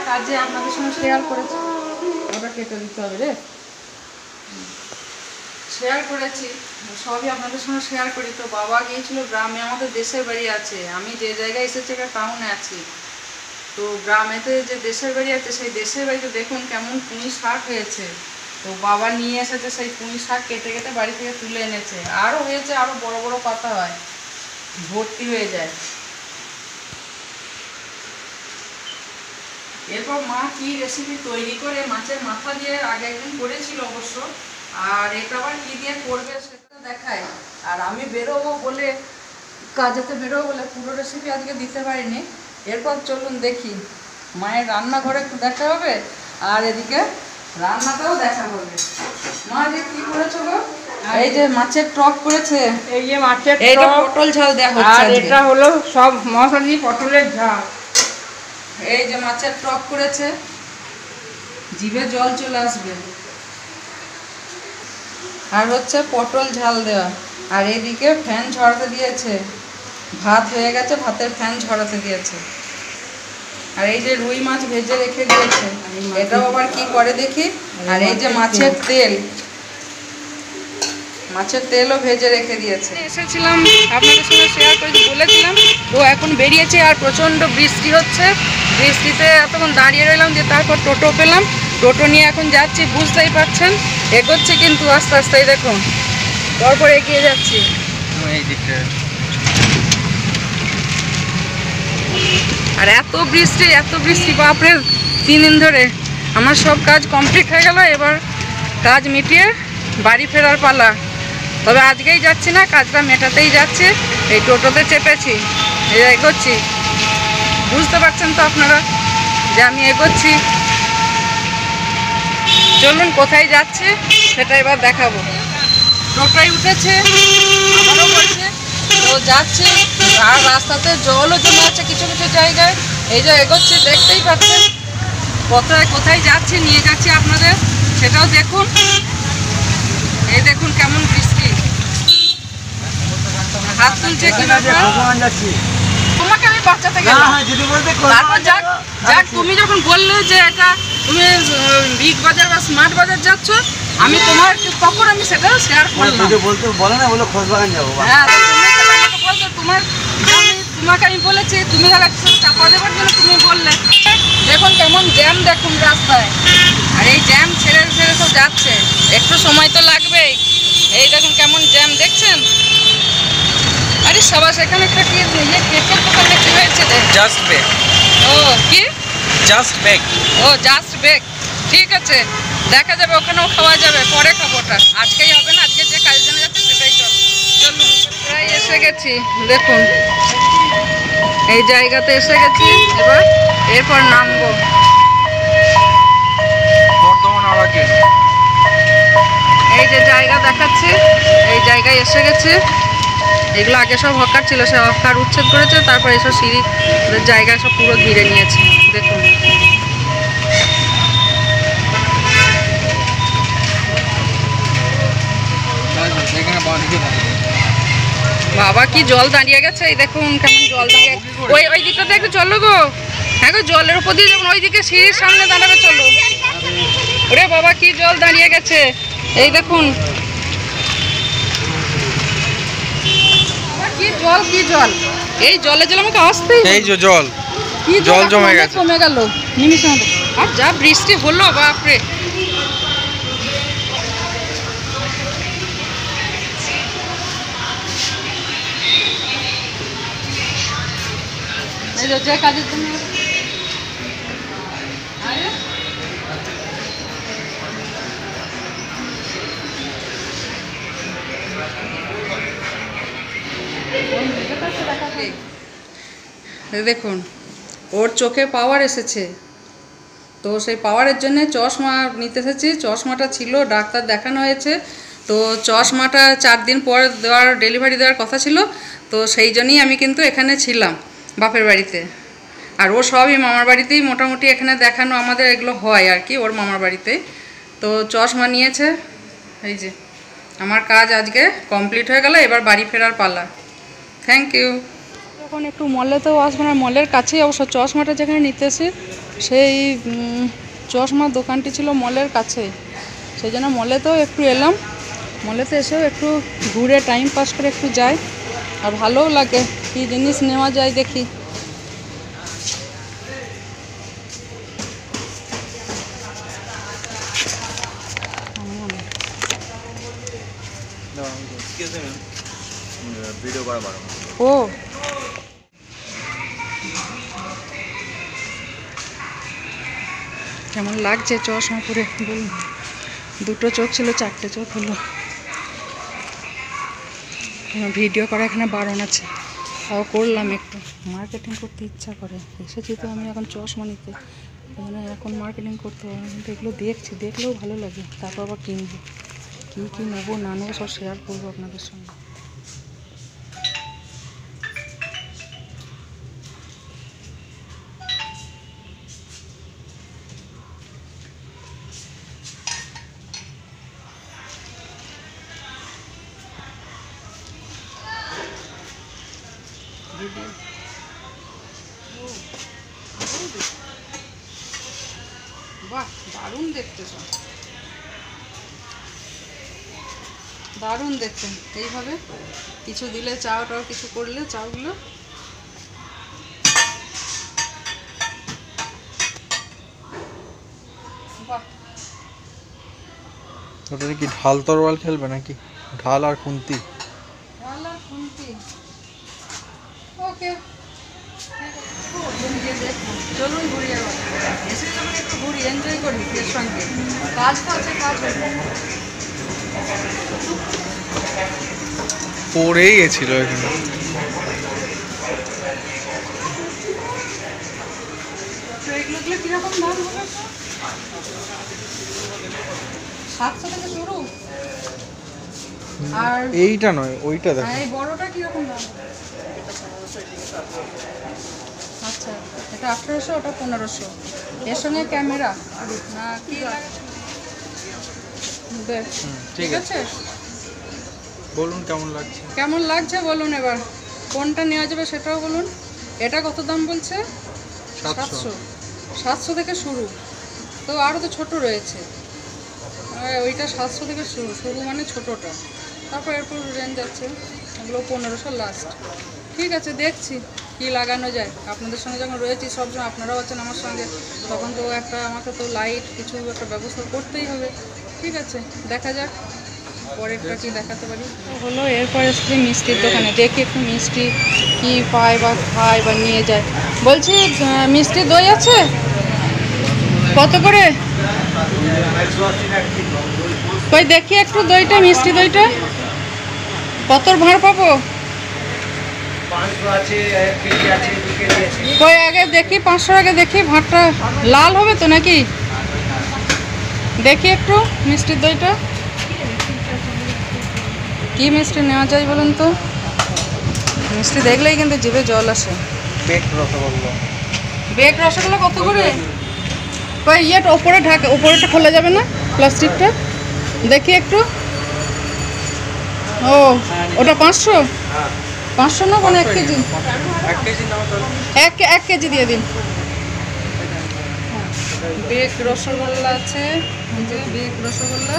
কাজে আপনাদের সঙ্গে শেয়ার করেছি, ওটা কেটে দিতে হবে রে, শেয়ার করেছি, সবই আপনাদের সঙ্গে শেয়ার করি। তো বাবা গিয়েছিল গ্রামে, আমাদের দেশের বাড়ি আছে, আমি যে জায়গায় এসেছি একটা টাউনে আছি, তো গ্রামেতে যে দেশের বাড়ি আছে সেই দেশের বাড়িতে দেখুন কেমন পুঁই শাক হয়েছে। তো বাবা নিয়ে এসেছে সেই পুঁই শাক, কেটে কেটে বাড়ি থেকে তুলে এনেছে, আরও হয়েছে, আরও বড় বড় পাতা হয়, ভর্তি হয়ে যায়। এরপর মা কি রেসিপি তৈরি করে মাছের মাথা দিয়ে আগে একদিন করেছিল অবশ্য, আর এটা আবার কি দিয়ে করবে সেটা দেখায়। আর আমি বেরোবো বলে, কাজেতে বেরোবো বলে পুরো রেসিপি আজকে দিতে পারিনি। এরপর চলুন দেখি, মায়ের রান্নাঘরে একটু দেখা হবে আর এদিকে রান্নাটাও দেখা হবে। মা যে কি করেছো গো? এই যে মাছের টক করেছে, এই যে মাছের এইটা পটল ঝাল দেওয়া হচ্ছে, আর এটা হলো সব মশলা দিয়ে পটলের ঝাল। এই যে মাছের টক করেছে, জিভে জল চলে আসবে। আর হচ্ছে পটল ঝাল দেওয়া, আর এদিকে ফ্যান ঝরাতে দিয়েছে, ভাত হয়ে গেছে, ভাতের ফ্যান ঝরাতে দিয়েছে। আর এই যে রুই মাছ ভেজে রেখে দিয়েছে, এটাও আবার কি করে দেখি। আর এই যে মাছের তেল, মাছের তেলও ভেজে রেখে দিয়েছে। এসেছিলাম আপনাদের সঙ্গে শেয়ার করে বলেছিলাম, তো এখন বেরিয়েছি আর প্রচণ্ড বৃষ্টি হচ্ছে, বৃষ্টিতে এতক্ষণ দাঁড়িয়ে রইলাম, যে তারপর টোটো পেলাম, টোটো নিয়ে এখন যাচ্ছি, বুঝতেই পারছেন এগোচ্ছি কিন্তু আস্তে আস্তে, দেখুন পরপর এগিয়ে যাচ্ছি। আর এত বৃষ্টি বাপরে, 3 দিন ধরে। আমার সব কাজ কমপ্লিট হয়ে গেল, এবার কাজ মিটিয়ে বাড়ি ফেরার পালা। তবে আজকেই যাচ্ছি না, কাজটা মেটাতেই যাচ্ছি, এই টোটোতে চেপেছি, এগোচ্ছি। বুঝতে পারছেন তো আপনারা যে আমি এগোচ্ছি। চলুন কোথায় যাচ্ছি সেটা এবার দেখাবো। টোটোয় উঠেছে, আমারও বলছে, তো যাচ্ছি। আর রাস্তাতে জলও জমে আছে কিছু কিছু জায়গায়, এই যে এগোচ্ছি, দেখতেই পাচ্ছেন কোথায় কোথায় যাচ্ছি, নিয়ে যাচ্ছি আপনাদের, সেটাও দেখুন। এই দেখুন কেমন বৃষ্টি, হাত তুলছে কিভাবে। তোমাকে আমি বাঁচাতে গেলাম, তারপর যাক তুমি যখন বললে যে এটা তুমি বিগ বাজার বা স্মার্ট বাজার যাচ্ছ, আমি তোমার তখন আমি সেটা শেয়ার করলাম। হ্যাঁ, তোমাকে আমি বলেছি, তুমি তাহলে চাপা দেবার জন্য তুমি বললে। দেখুন কেমন জ্যাম, দেখুন রাস্তায়, আর এই জ্যাম ছেড়ে ছেড়ে সব যাচ্ছে, একটু সময় তো লাগবেই। এই দেখুন কেমন জ্যাম দেখছেন। আরে সবাই সেখানে একটা কি কেকের দোকানে কি হয়েছে? Just bake. ও কি জাস্ট বেক? ও জাস্ট বেক, ঠিক আছে, দেখা যাবে, ওখানেও খাওয়া যাবে, পরে খাবো, ওটা আজকেই হবে না, আজকে যে কাজ জানা যাচ্ছে সেটাই। চলুন প্রায় এসে গেছি, দেখুন এই জায়গাতে এসে গেছি, এরপর নামবো। এই যে জায়গা দেখাচ্ছি, এই জায়গায় এসে গেছি। এগুলো আগে সব হকার ছিল, সে হকার উচ্ছেদ করেছে, তারপর এসব সিঁড়ি জায়গা সব পুরো ঘিরে নিয়েছে, দেখুন। বাবা কি জল দাঁড়িয়ে গেছে, এই দেখুন কেমন জল দাঁড়িয়ে। ওই দিকটাতে একটু চলো গো, হ্যাঁ গো, জলের উপর দিয়ে যখন ওইদিকে সিঁড়ির সামনে দাঁড়াবে, চলো। ওরে বাবা কি জল দাঁড়িয়ে গেছে, এই দেখুন কি জল, এই জলে আমাকে আসতেই, এই যে জল জমে গেছে, কমে গেল নিমিষের মধ্যে। আর যা বৃষ্টি হলো বাপরে, যে কাজের জন্য দেখুন ওর চোখে পাওয়ার এসেছে, তো সেই পাওয়ারের জন্য চশমা নিতে এসেছি। চশমাটা ছিল, ডাক্তার দেখানো হয়েছে, তো চশমাটা 4 দিন পর ডেলিভারি দেওয়ার কথা ছিল, তো সেই জন্যই আমি কিন্তু এখানে ছিলাম বাপের বাড়িতে। আর ও সবই মামার বাড়িতেই মোটামুটি এখানে দেখানো আমাদের এগুলো হয় আর কি, ওর মামার বাড়িতেই। তো চশমা নিয়েছে, এই যে আমার কাজ আজকে কমপ্লিট হয়ে গেল, এবার বাড়ি ফেরার পালা। Thank you. এখন একটু মলেতেও আসবো না, মলের কাছেই অবশ্য চশমাটা যেখানে নিতেছি সেই চশমার দোকানটি ছিল মলের কাছেই, সেই জন্য মলেতেও একটু এলাম। মলেতে এসেও একটু ঘুরে টাইম পাস করে একটু যাই, আর ভালোও লাগে, কী জিনিস নেওয়া যায় দেখি। ও কেমন লাগছে চশমা পরে বলুন? দুটো চোখ ছিল, চারটে চোখ হলো। ভিডিও করা এখানে বারণ আছে, তাও করলাম। একটু মার্কেটিং করতে ইচ্ছা করে, এসেছি তো আমি এখন চশমা নিতে, মানে এখন মার্কেটিং করতে হবে। কিন্তু এগুলো দেখছি, দেখলেও ভালো লাগে, তারপর আবার কিনবো। কী নেবো না নেবো সব শেয়ার করবো আপনাদের সঙ্গে। বাহ, দারুণ দেখতে, সব দারুণ দেখতে। এইভাবে কিছু দিলে, চাও টাও কিছু করলে, চাউগুলো বাহ। ওটা কি ঢাল তরোয়াল খেলবে নাকি? ঢাল আর খুন্তি? ঢাল আর খুন্তি, ওকে। চলুন ঘুরি, এবার এসে যখন একটু ঘুরি, এনজয় করি এর সঙ্গে। কাজ তো আছে, কাজ হবে। পড়েই গেছিল এখানে। এগুলো কিরকম দাম হবে? 700 থেকে শুরু। আর এইটা নয়, ওইটা দেখো। এই বড়টা কিরকম দাম? আচ্ছা, এটা 1800, ওটা 1500। এর সঙ্গে ক্যামেরা না কি লাগে? বেশ, ঠিক আছে। বলুন কেমন লাগছে? কেমন লাগছে বলুন এবার, কোনটা নেওয়া যাবে সেটাও বলুন। এটা কত দাম বলছে? 700। 700 থেকে শুরু, তো আরও তো ছোট রয়েছে। ওইটা 700 থেকে শুরু, শুরু মানে ছোটোটা, তারপর এরপর রেঞ্জ আছে। এগুলো 1500 লাস্ট। ঠিক আছে, দেখছি কি লাগানো যায়। আপনাদের সঙ্গে যখন রয়েছি সবসময়, আপনারাও আছেন আমার সঙ্গে, তখন তো একটা আমাকে তো লাইট কিছু একটা ব্যবস্থা করতেই হবে। ঠিক আছে, দেখা যাক পরেরটা কি দেখাতে পারি। হলো এরপরে এসেছি মিষ্টির দোকানে, দেখি একটু মিষ্টি কি পায় বা খায় বা নিয়ে যায়। বলছি মিষ্টি দই আছে কত করে? কই দেখি একটু দইটা, মিষ্টি দইটা কতর ভাঁড় পাবো? কই আগে দেখি, 500 আগে দেখি, ভাঁড়টা লাল হবে তো নাকি? দেখি একটু মিষ্টির দইটা, কি মিষ্টি নেওয়া যায় বলুন তো? মিষ্টি দেখলেই কিন্তু জিভে জল আসে। বেক রসগোল্লা। বেক রসগোল্লা কত করে? কই ইয়েটা ওপরে ঢাকা, ওপরেটা খোলা যাবে না প্লাস্টিকটা? দেখি একটু। ও ওটা 500? 500 না, মানে 1 কেজি? 1 কেজি দিয়ে দিন। বেক রসগোল্লা আছে, বেক রসগোল্লা,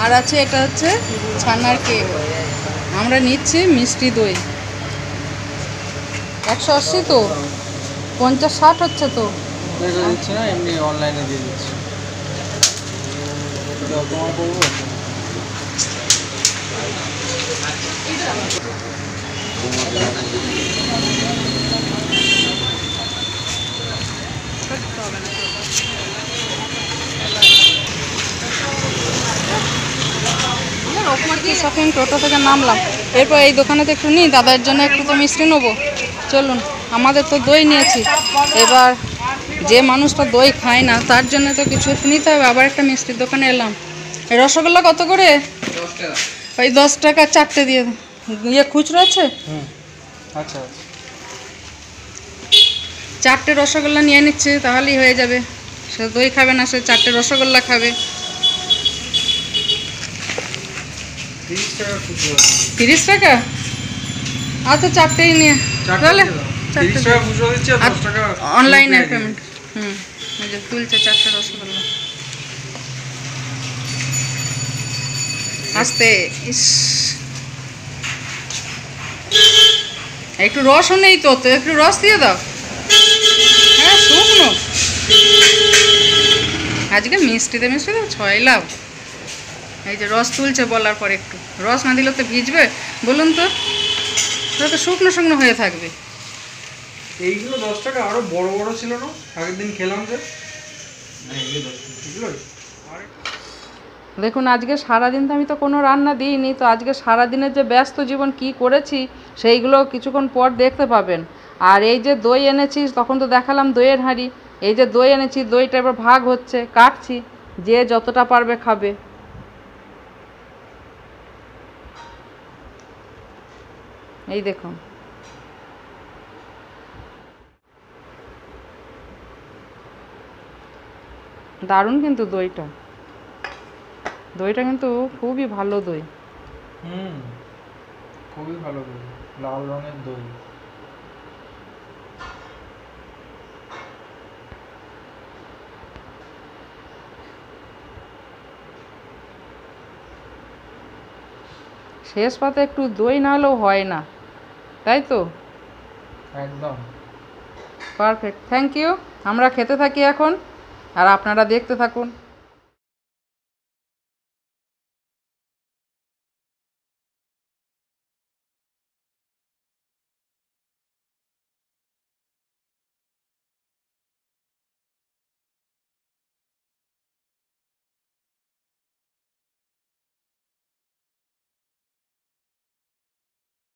আর আছে এটা হচ্ছে ছানার কেক। আমরা নিচ্ছি মিষ্টি দই। 180 তো, 50-60 হচ্ছে তো। দিচ্ছি না, এমনি অনলাইনে দিয়ে দিচ্ছি। তোমার করবো। শপিং টোটো থেকে নামলাম, এরপর এই দোকানেতে একটু নিই, দাদার জন্য একটু তো মিষ্টি নেবো। চলুন, আমাদের তো দই নিয়েছি, এবার যে মানুষটা দই খায় না তার জন্য তো কিছু একটু নিতে হবে। আবার একটা মিষ্টির দোকানে এলাম। এই রসগোল্লা কত করে? 10 টাকা। ওই 10 টাকা 4টে দিয়ে। ইয়ে খুচরো আছে? আচ্ছা, 4টে রসগোল্লা নিয়ে নিচ্ছে, তাহলেই হয়ে যাবে। সে দই খাবে না, সে 4টে রসগোল্লা খাবে। 30 টাকা খুচরো। 30 টাকা? আচ্ছা, 4টেই নিয়ে তাহলে চারটে টাকা খুচরো দিচ্ছি আর 10 টাকা অনলাইনের পেমেন্ট। এই যে তুলছে 4টে রসগোল্লা। আস্তে, ইস একটু রসও নেই তো, তো একটু রস দিয়ে দাও। হ্যাঁ শুকনো, আজকে মিষ্টিতে মিষ্টিতে ছয় লাভ। এই যে রস তুলছে বলার পর একটু রস না দিলে তো ভিজবে, বলুন তো, ওটা তো শুকনো শুকনো হয়ে থাকবে। এইগুলো 10 টাকা, আরো বড় বড় ছিল না আগের দিন খেলাম যে? না এইগুলো 10 টাকা এগুলোই। দেখুন আজকে সারাদিন তো আমি তো কোনো রান্না দিইনি, তো আজকে সারাদিনের যে ব্যস্ত জীবন কি করেছি সেইগুলো কিছুক্ষণ পর দেখতে পাবেন। আর এই যে দই এনেছি, তখন তো দেখালাম দইয়ের হাঁড়ি, এই যে দই এনেছি, দইটা এবার ভাগ হচ্ছে, কাটছি, যে যতটা পারবে খাবে। এই দেখুন, দারুণ কিন্তু দইটা, দইটা কিন্তু খুবই ভালো দই। খুবই ভালো দই, লাল রঙের দই। শেষ পাতে একটু দই না হলেও হয় না, তাই তো? একদম পারফেক্ট, থ্যাংক ইউ। আমরা খেতে থাকি এখন, আর আপনারা দেখতে থাকুন।